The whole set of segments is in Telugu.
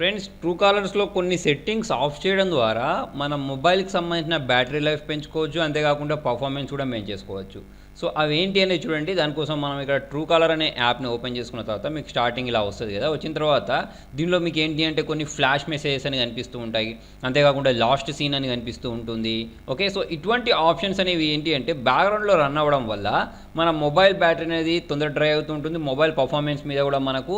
ఫ్రెండ్స్, ట్రూ కాలర్స్లో కొన్ని సెట్టింగ్స్ ఆఫ్ చేయడం ద్వారా మన మొబైల్కి సంబంధించిన బ్యాటరీ లైఫ్ పెంచుకోవచ్చు, అంతేకాకుండా పర్ఫార్మెన్స్ కూడా మేము చేసుకోవచ్చు. సో అవి ఏంటి అనేది చూడండి. దానికోసం మనం ఇక్కడ ట్రూ కాలర్ అనే యాప్ని ఓపెన్ చేసుకున్న తర్వాత మీకు స్టార్టింగ్ ఇలా వస్తుంది కదా. వచ్చిన తర్వాత దీనిలో మీకు ఏంటి అంటే కొన్ని ఫ్లాష్ మెసేజెస్ అని కనిపిస్తూ ఉంటాయి, అంతేకాకుండా లాస్ట్ సీన్ అని కనిపిస్తూ ఉంటుంది. ఓకే, సో ఇటువంటి ఆప్షన్స్ అనేవి ఏంటి అంటే బ్యాక్గ్రౌండ్లో రన్ అవ్వడం వల్ల మన మొబైల్ బ్యాటరీ అనేది తొందర డ్రై అవుతూ ఉంటుంది, మొబైల్ పర్ఫార్మెన్స్ మీద కూడా మనకు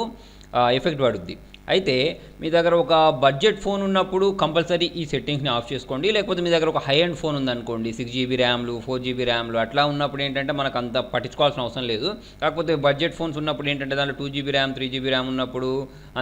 ఎఫెక్ట్ పడుద్ది. అయితే మీ దగ్గర ఒక బడ్జెట్ ఫోన్ ఉన్నప్పుడు కంపల్సరీ ఈ సెట్టింగ్స్ని ఆఫ్ చేసుకోండి. లేకపోతే మీ దగ్గర ఒక హై అండ్ ఫోన్ ఉందనుకోండి, 6GB ర్యామ్లు 4GB ర్యామ్లు అట్లా ఉన్నప్పుడు ఏంటంటే మనకు అంత పట్టించుకోవాల్సిన అవసరం లేదు. కాకపోతే బడ్జెట్ ఫోన్స్ ఉన్నప్పుడు ఏంటంటే దాంట్లో 2GB ర్యామ్ 3GB ర్యామ్ ఉన్నప్పుడు,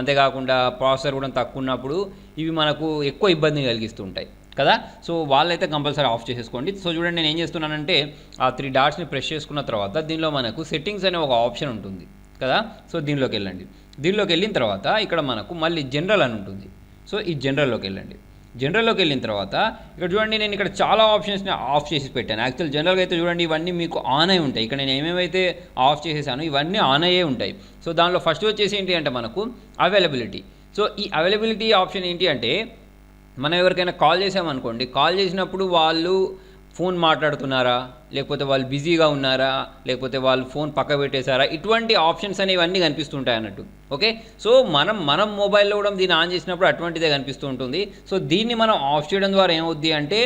అంతేకాకుండా ప్రాసెసర్ కూడా తక్కువ ఉన్నప్పుడు ఇవి మనకు ఎక్కువ ఇబ్బందిని కలిగిస్తూ ఉంటాయి కదా. సో వాళ్ళైతే కంపల్సరీ ఆఫ్ చేసేసుకోండి. సో చూడండి, నేను ఏం చేస్తున్నానంటే ఆ 3 డాట్స్ని ప్రెస్ చేసుకున్న తర్వాత దీనిలో మనకు సెట్టింగ్స్ అనే ఒక ఆప్షన్ ఉంటుంది కదా. సో దీనిలోకి వెళ్ళండి. దీనిలోకి వెళ్ళిన తర్వాత ఇక్కడ మనకు మళ్ళీ జనరల్ అని ఉంటుంది. సో ఈ జనరల్లోకి వెళ్ళండి. జనరల్లోకి వెళ్ళిన తర్వాత ఇక్కడ చూడండి, నేను ఇక్కడ చాలా ఆప్షన్స్ని ఆఫ్ చేసి పెట్టాను. యాక్చువల్ జనరల్గా అయితే చూడండి ఇవన్నీ మీకు ఆన్ అయి ఉంటాయి. ఇక్కడ నేను ఏమేమైతే ఆఫ్ చేసేసానో ఇవన్నీ ఆన్ అయ్యే ఉంటాయి. సో దానిలో ఫస్ట్ వచ్చేసి ఏంటి అంటే మనకు అవైలబిలిటీ. సో ఈ అవైలబిలిటీ ఆప్షన్ ఏంటి అంటే మనం ఎవరికైనా కాల్ చేసామనుకోండి, కాల్ చేసినప్పుడు వాళ్ళు ఫోన్ మాట్లాడుతున్నారా, లేకపోతే వాళ్ళు బిజీగా ఉన్నారా, లేకపోతే వాళ్ళు ఫోన్ పక్క పెట్టేశారా, ఇటువంటి ఆప్షన్స్ అనేవి అన్నీ కనిపిస్తుంటాయి అన్నట్టు. ఓకే, సో మనం మొబైల్లో కూడా దీన్ని ఆన్ చేసినప్పుడు అటువంటిదే కనిపిస్తూ ఉంటుంది. సో దీన్ని మనం ఆఫ్ చేయడం ద్వారా ఏమవుద్ది అంటే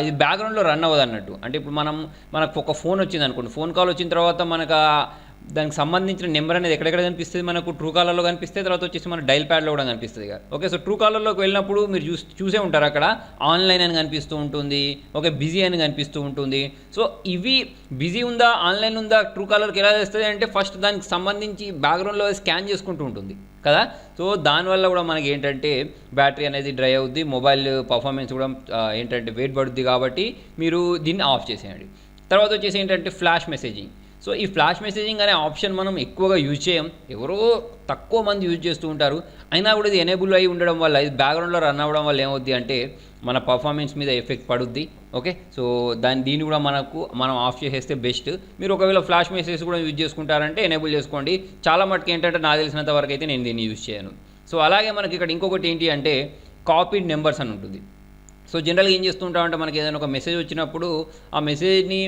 ఇది బ్యాక్గ్రౌండ్లో రన్ అవ్వదు అన్నట్టు. అంటే ఇప్పుడు మనకు ఒక ఫోన్ వచ్చింది అనుకోండి, ఫోన్ కాల్ వచ్చిన తర్వాత మనకు దానికి సంబంధించిన నెంబర్ అనేది ఎక్కడెక్కడ కనిపిస్తుంది, మనకు ట్రూ కాలర్లో కనిపిస్తే, తర్వాత వచ్చేసి మన డైల్ ప్యాడ్లో కూడా కనిపిస్తుంది కదా. ఓకే, సో ట్రూ కాలర్లోకి వెళ్ళినప్పుడు మీరు చూసే ఉంటారు, అక్కడ ఆన్లైన్ అని కనిపిస్తూ ఉంటుంది, ఓకే, బిజీ అని కనిపిస్తూ ఉంటుంది. సో ఇవి బిజీ ఉందా ఆన్లైన్ ఉందా ట్రూ కాలర్కి ఎలా చేస్తుంది అంటే ఫస్ట్ దానికి సంబంధించి బ్యాక్గ్రౌండ్లో స్కాన్ చేసుకుంటూ ఉంటుంది కదా. సో దానివల్ల కూడా మనకి ఏంటంటే బ్యాటరీ అనేది డ్రై అవుద్ది, మొబైల్ పర్ఫార్మెన్స్ కూడా ఏంటంటే వెయిట్ పడుద్ది. కాబట్టి మీరు దీన్ని ఆఫ్ చేసేయండి. తర్వాత వచ్చేసి ఏంటంటే ఫ్లాష్ మెసేజింగ్. సో ఈ ఫ్లాష్ మెసేజింగ్ అనే ఆప్షన్ మనం ఎక్కువగా యూజ్ చేయం, ఎవరో తక్కువ మంది యూజ్ చేస్తూ ఉంటారు. అయినా కూడా ఇది ఎనేబుల్ అయి ఉండడం వల్ల, ఇది బ్యాక్గ్రౌండ్లో రన్ అవ్వడం వల్ల ఏమవుద్ది అంటే మన పర్ఫార్మెన్స్ మీద ఎఫెక్ట్ పడుద్ది. ఓకే, సో దీన్ని కూడా మనం ఆఫ్ చేసేస్తే బెస్ట్. మీరు ఒకవేళ ఫ్లాష్ మెసేజ్ కూడా యూజ్ చేసుకుంటారంటే ఎనేబుల్ చేసుకోండి. చాలా మటుకు ఏంటంటే నాకు తెలిసినంత వరకు అయితే నేను దీన్ని యూజ్ చేయను. సో అలాగే మనకి ఇక్కడ ఇంకొకటి ఏంటి అంటే కాపీడ్ నెంబర్స్ అని ఉంటుంది. సో జనరల్గా ఏం చేస్తుంటామంటే మనకి ఏదైనా ఒక మెసేజ్ వచ్చినప్పుడు ఆ మెసేజ్ని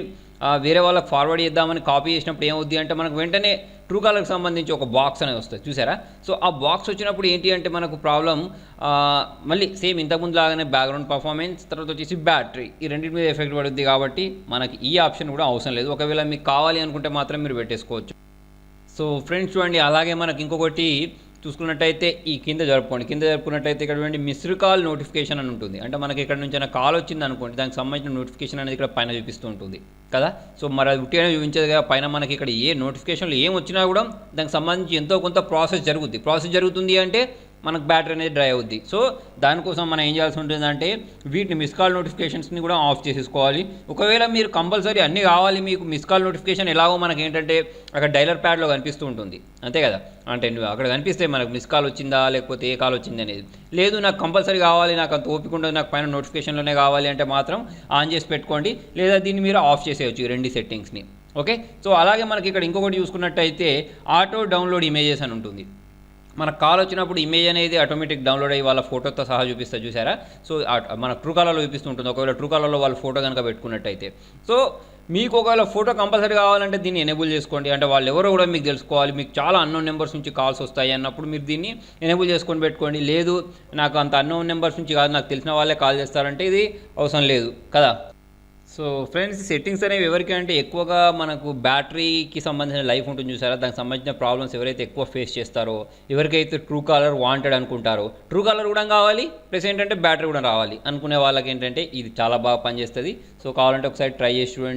వేరే వాళ్ళకి ఫార్వర్డ్ చేద్దామని కాపీ చేసినప్పుడు ఏమవుద్ది అంటే మనకు వెంటనే ట్రూ కాలర్కి సంబంధించి ఒక బాక్స్ అనేది వస్తుంది, చూసారా. సో ఆ బాక్స్ వచ్చినప్పుడు ఏంటి అంటే మనకు ప్రాబ్లం మళ్ళీ సేమ్ ఇంతకుముందు లాగానే బ్యాక్గ్రౌండ్ పర్ఫార్మెన్స్, తర్వాత వచ్చేసి బ్యాటరీ, ఈ రెండింటి మీద ఎఫెక్ట్ పడుద్ది. కాబట్టి మనకి ఈ ఆప్షన్ కూడా అవసరం లేదు. ఒకవేళ మీకు కావాలి అనుకుంటే మాత్రం మీరు పెట్టేసుకోవచ్చు. సో ఫ్రెండ్స్ చూడండి, అలాగే మనకి ఇంకొకటి చూసుకున్నట్టయితే ఈ కింద జరుపుకున్నట్టయితే ఇక్కడ చూడండి మిస్డ్ కాల్ నోటిఫికేషన్ అని ఉంటుంది. అంటే మనకి ఇక్కడ నుంచి కాల్ వచ్చింది అనుకోండి, దానికి సంబంధించిన నోటిఫికేషన్ అనేది ఇక్కడ పైన చూపిస్తూ ఉంటుంది కదా. సో మరి అది ఉట్టిగానే చూపించేది కదా, పైన మనకి ఇక్కడ ఏ నోటిఫికేషన్లు ఏం వచ్చినా కూడా దానికి సంబంధించి ఎంతో కొంత ప్రాసెస్ జరుగుతుంది అంటే మనకు బ్యాటరీ అనేది డ్రై అవుద్ది. సో దానికోసం మనం ఏం చేయాల్సి ఉంటుందంటే వీటిని మిస్ కాల్ నోటిఫికేషన్స్ని కూడా ఆఫ్ చేసేసుకోవాలి. ఒకవేళ మీరు కంపల్సరీ అన్నీ కావాలి, మీకు మిస్ కాల్ నోటిఫికేషన్ ఎలాగో మనకి ఏంటంటే అక్కడ డైలర్ ప్యాడ్లో కనిపిస్తూ ఉంటుంది, అంతే కదా. అంటే నువ్వు అక్కడ కనిపిస్తే మనకు మిస్ కాల్ వచ్చిందా లేకపోతే ఏ కాల్ వచ్చింది అనేది. లేదు నాకు కంపల్సరీ కావాలి, నాకు అంత ఓపిక ఉండదు, నాకు పైన నోటిఫికేషన్లోనే కావాలి అంటే మాత్రం ఆన్ చేసి పెట్టుకోండి, లేదా దీన్ని మీరు ఆఫ్ చేసేయచ్చు ఈ రెండు సెట్టింగ్స్ని. ఓకే, సో అలాగే మనకి ఇక్కడ ఇంకొకటి చూసుకున్నట్టయితే ఆటో డౌన్లోడ్ ఇమేజెస్ అని ఉంటుంది. మనకు కాల్ వచ్చినప్పుడు ఇమేజ్ అనేది ఆటోమేటిక్ డౌన్లోడ్ అయ్యి వాళ్ళ ఫోటోతో సహా చూపిస్తుంది, చూసారా. సో మన ట్రూ కాలర్లో చూపిస్తుంటుంది. ఒకవేళ ట్రూ కాలర్లో వాళ్ళ ఫోటో కనుక పెట్టుకున్నట్టయితే, సో మీకు ఒకవేళ ఫోటో కంపల్సరీ కావాలంటే దీన్ని ఎనేబుల్ చేసుకోండి. అంటే వాళ్ళు ఎవరో కూడా మీకు తెలుసుకోవాలి, మీకు చాలా అన్నోన్ నెంబర్స్ నుంచి కాల్స్ వస్తాయి అన్నప్పుడు మీరు దీన్ని ఎనేబుల్ చేసుకొని పెట్టుకోండి. లేదు నాకు అంత అన్నోన్ నెంబర్స్ నుంచి కాదు, నాకు తెలిసిన వాళ్ళే కాల్ చేస్తారంటే ఇది అవసరం లేదు కదా. సో ఫ్రెండ్స్, సెట్టింగ్స్ అనేవి ఎవరికి అంటే ఎక్కువగా మనకు బ్యాటరీకి సంబంధించిన లైఫ్ ఉంటుంది చూసారా, దానికి సంబంధించిన ప్రాబ్లమ్స్ ఎవరైతే ఎక్కువ ఫేస్ చేస్తారో, ఎవరికైతే ట్రూ కాలర్ వాంటెడ్ అనుకుంటారో, ట్రూ కాలర్ కూడా కావాలి ప్లస్ ఏంటంటే బ్యాటరీ కూడా రావాలి అనుకునే వాళ్ళకి ఏంటంటే ఇది చాలా బాగా పనిచేస్తుంది. సో కావాలంటే ఒకసారి ట్రై చేసి చూడండి.